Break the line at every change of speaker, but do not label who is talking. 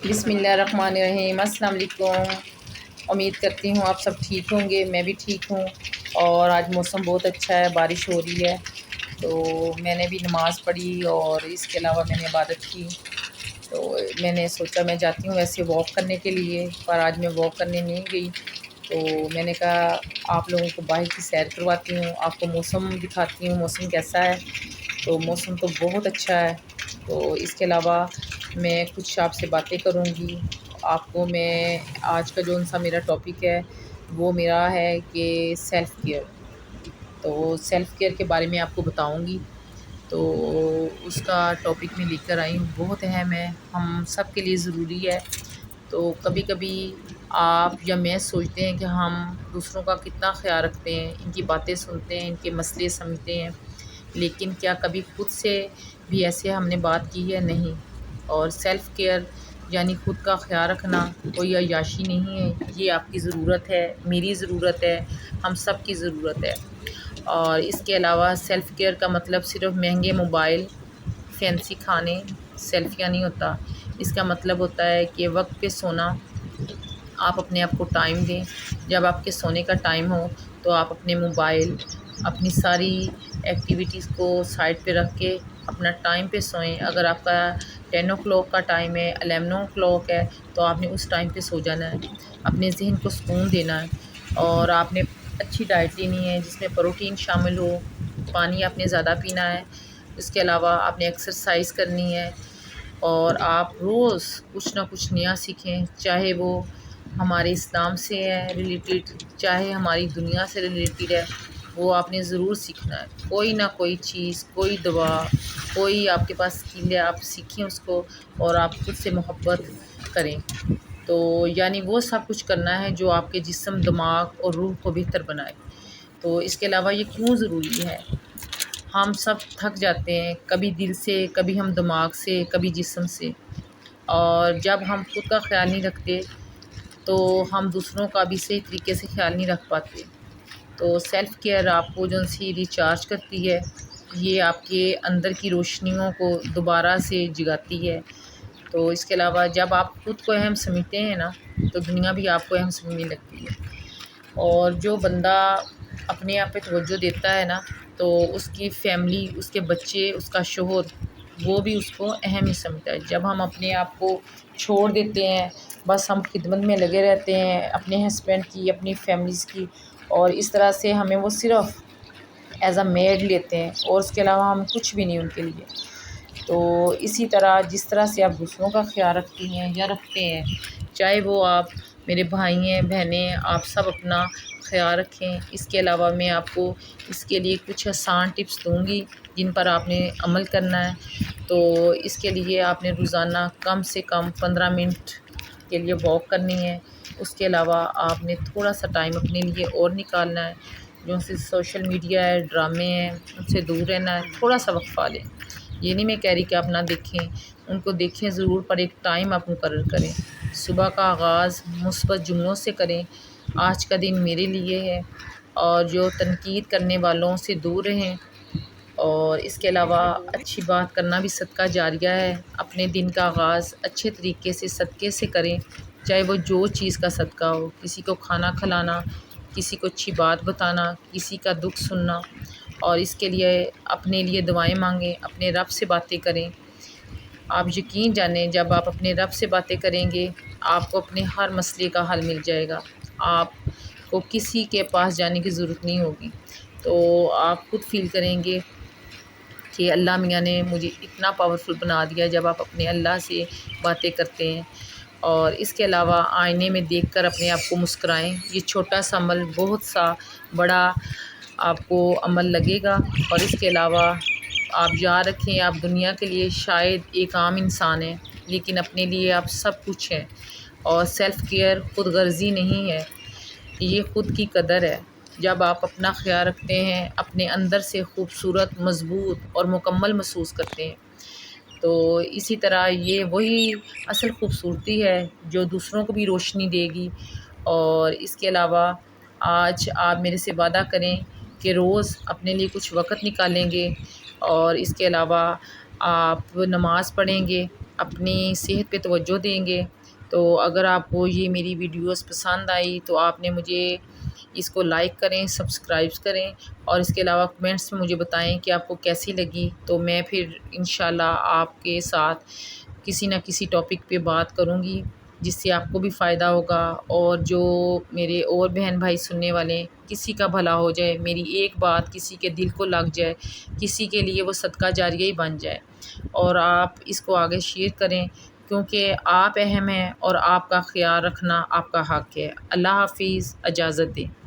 بسم اللہ الرحمن الرحیم۔ السلام علیکم۔ امید کرتی ہوں آپ سب ٹھیک ہوں گے، میں بھی ٹھیک ہوں۔ اور آج موسم بہت اچھا ہے، بارش ہو رہی ہے، تو میں نے بھی نماز پڑھی اور اس کے علاوہ میں نے عبادت کی۔ تو میں نے سوچا میں جاتی ہوں ویسے واک کرنے کے لیے، پر آج میں واک کرنے نہیں گئی۔ تو میں نے کہا آپ لوگوں کو باہر کی سیر کرواتی ہوں، آپ کو موسم دکھاتی ہوں موسم کیسا ہے۔ تو موسم تو بہت اچھا ہے۔ تو اس کے علاوہ میں کچھ آپ سے باتیں کروں گی۔ آپ کو میں آج کا جو سا میرا ٹاپک ہے وہ میرا ہے کہ سیلف کیئر۔ تو سیلف کیئر کے بارے میں آپ کو بتاؤں گی۔ تو اس کا ٹاپک میں لے کر آئی ہوں، بہت اہم ہے، ہم سب کے لیے ضروری ہے۔ تو کبھی کبھی آپ یا میں سوچتے ہیں کہ ہم دوسروں کا کتنا خیال رکھتے ہیں، ان کی باتیں سنتے ہیں، ان کے مسئلے سمجھتے ہیں، لیکن کیا کبھی خود سے بھی ایسے ہم نے بات کی ہے؟ نہیں۔ اور سیلف کیئر یعنی خود کا خیال رکھنا کوئی عیاشی نہیں ہے، یہ آپ کی ضرورت ہے، میری ضرورت ہے، ہم سب کی ضرورت ہے۔ اور اس کے علاوہ سیلف کیئر کا مطلب صرف مہنگے موبائل، فینسی کھانے، سیلفیاں نہیں ہوتا۔ اس کا مطلب ہوتا ہے کہ وقت پہ سونا، آپ اپنے آپ کو ٹائم دیں۔ جب آپ کے سونے کا ٹائم ہو تو آپ اپنے موبائل، اپنی ساری ایکٹیویٹیز کو سائڈ پہ رکھ کے اپنا ٹائم پہ سوئیں۔ اگر آپ کا 10 او کلاک کا ٹائم ہے، 11 او کلاک ہے، تو آپ نے اس ٹائم پہ سو جانا ہے، اپنے ذہن کو سکون دینا ہے۔ اور آپ نے اچھی ڈائٹ لینی ہے جس میں پروٹین شامل ہو، پانی آپ نے زیادہ پینا ہے۔ اس کے علاوہ آپ نے ایکسرسائز کرنی ہے، اور آپ روز کچھ نہ کچھ نیا سیکھیں، چاہے وہ ہمارے اسلام سے ہے ریلیٹڈ، چاہے ہماری دنیا سے ریلیٹڈ ہے، وہ آپ نے ضرور سیکھنا ہے۔ کوئی نہ کوئی چیز، کوئی دعا، کوئی آپ کے پاس اسکل ہے، آپ سیکھیں اس کو، اور آپ خود سے محبت کریں۔ تو یعنی وہ سب کچھ کرنا ہے جو آپ کے جسم، دماغ اور روح کو بہتر بنائے۔ تو اس کے علاوہ یہ کیوں ضروری ہے؟ ہم سب تھک جاتے ہیں، کبھی دل سے، کبھی ہم دماغ سے، کبھی جسم سے، اور جب ہم خود کا خیال نہیں رکھتے تو ہم دوسروں کا بھی صحیح طریقے سے خیال نہیں رکھ پاتے۔ تو سیلف کیئر آپ کو جو سی ریچارج کرتی ہے، یہ آپ کے اندر کی روشنیوں کو دوبارہ سے جگاتی ہے۔ تو اس کے علاوہ جب آپ خود کو اہم سمجھتے ہیں نا، تو دنیا بھی آپ کو اہم سمجھنے لگتی ہے۔ اور جو بندہ اپنے آپ پہ توجہ دیتا ہے نا، تو اس کی فیملی، اس کے بچے، اس کا شوہر، وہ بھی اس کو اہم ہی سمجھتا ہے۔ جب ہم اپنے آپ کو چھوڑ دیتے ہیں، بس ہم خدمت میں لگے رہتے ہیں اپنے ہسبینڈ کی، اپنی فیملیز کی، اور اس طرح سے ہمیں وہ صرف ایز اے میڈ لیتے ہیں، اور اس کے علاوہ ہم کچھ بھی نہیں ان کے لیے۔ تو اسی طرح جس طرح سے آپ دوسروں کا خیال رکھتی ہیں یا رکھتے ہیں، چاہے وہ آپ میرے بھائی ہیں، بہنیں ہیں، آپ سب اپنا خیال رکھیں۔ اس کے علاوہ میں آپ کو اس کے لیے کچھ آسان ٹپس دوں گی جن پر آپ نے عمل کرنا ہے۔ تو اس کے لیے آپ نے روزانہ کم سے کم 15 منٹ کے لیے واک کرنی ہے۔ اس کے علاوہ آپ نے تھوڑا سا ٹائم اپنے لیے اور نکالنا ہے، جو سے سوشل میڈیا ہے، ڈرامے ہیں، ان سے دور رہنا ہے، تھوڑا سا وقفہ لیں۔ یہ نہیں میں کہہ رہی کہ آپ نہ دیکھیں، ان کو دیکھیں ضرور، پر ایک ٹائم آپ مقرر کریں۔ صبح کا آغاز مثبت جملوں سے کریں، آج کا دن میرے لیے ہے، اور جو تنقید کرنے والوں سے دور رہیں۔ اور اس کے علاوہ اچھی بات کرنا بھی صدقہ جاریہ ہے۔ اپنے دن کا آغاز اچھے طریقے سے صدقے سے کریں، چاہے وہ جو چیز کا صدقہ ہو، کسی کو کھانا کھلانا، کسی کو اچھی بات بتانا، کسی کا دکھ سننا۔ اور اس کے لیے اپنے لیے دعائیں مانگیں، اپنے رب سے باتیں کریں۔ آپ یقین جانیں، جب آپ اپنے رب سے باتیں کریں گے، آپ کو اپنے ہر مسئلے کا حل مل جائے گا، آپ کو کسی کے پاس جانے کی ضرورت نہیں ہوگی۔ تو آپ خود فیل کریں گے کہ اللہ میاں نے مجھے اتنا پاورفل بنا دیا جب آپ اپنے اللہ سے باتیں کرتے ہیں۔ اور اس کے علاوہ آئینے میں دیکھ کر اپنے آپ کو مسکرائیں۔ یہ چھوٹا سا عمل بہت سا بڑا آپ کو عمل لگے گا۔ اور اس کے علاوہ آپ یاد رکھیں، آپ دنیا کے لیے شاید ایک عام انسان ہیں، لیکن اپنے لیے آپ سب کچھ ہیں۔ اور سیلف کیئر خود غرضی نہیں ہے، یہ خود کی قدر ہے۔ جب آپ اپنا خیال رکھتے ہیں، اپنے اندر سے خوبصورت، مضبوط اور مکمل محسوس کرتے ہیں۔ تو اسی طرح یہ وہی اصل خوبصورتی ہے جو دوسروں کو بھی روشنی دے گی۔ اور اس کے علاوہ آج آپ میرے سے وعدہ کریں کہ روز اپنے لیے کچھ وقت نکالیں گے، اور اس کے علاوہ آپ نماز پڑھیں گے، اپنی صحت پہ توجہ دیں گے۔ تو اگر آپ کو یہ میری ویڈیوز پسند آئی تو آپ نے مجھے اس کو لائک کریں، سبسکرائب کریں، اور اس کے علاوہ کمنٹس میں مجھے بتائیں کہ آپ کو کیسی لگی، تو میں پھر انشاءاللہ آپ کے ساتھ کسی نہ کسی ٹاپک پہ بات کروں گی جس سے آپ کو بھی فائدہ ہوگا، اور جو میرے اور بہن بھائی سننے والے ہیں کسی کا بھلا ہو جائے، میری ایک بات کسی کے دل کو لگ جائے، کسی کے لیے وہ صدقہ جاریہ ہی بن جائے۔ اور آپ اس کو آگے شیئر کریں، کیونکہ آپ اہم ہیں اور آپ کا خیال رکھنا آپ کا حق ہے۔ اللہ حافظ، اجازت دیں۔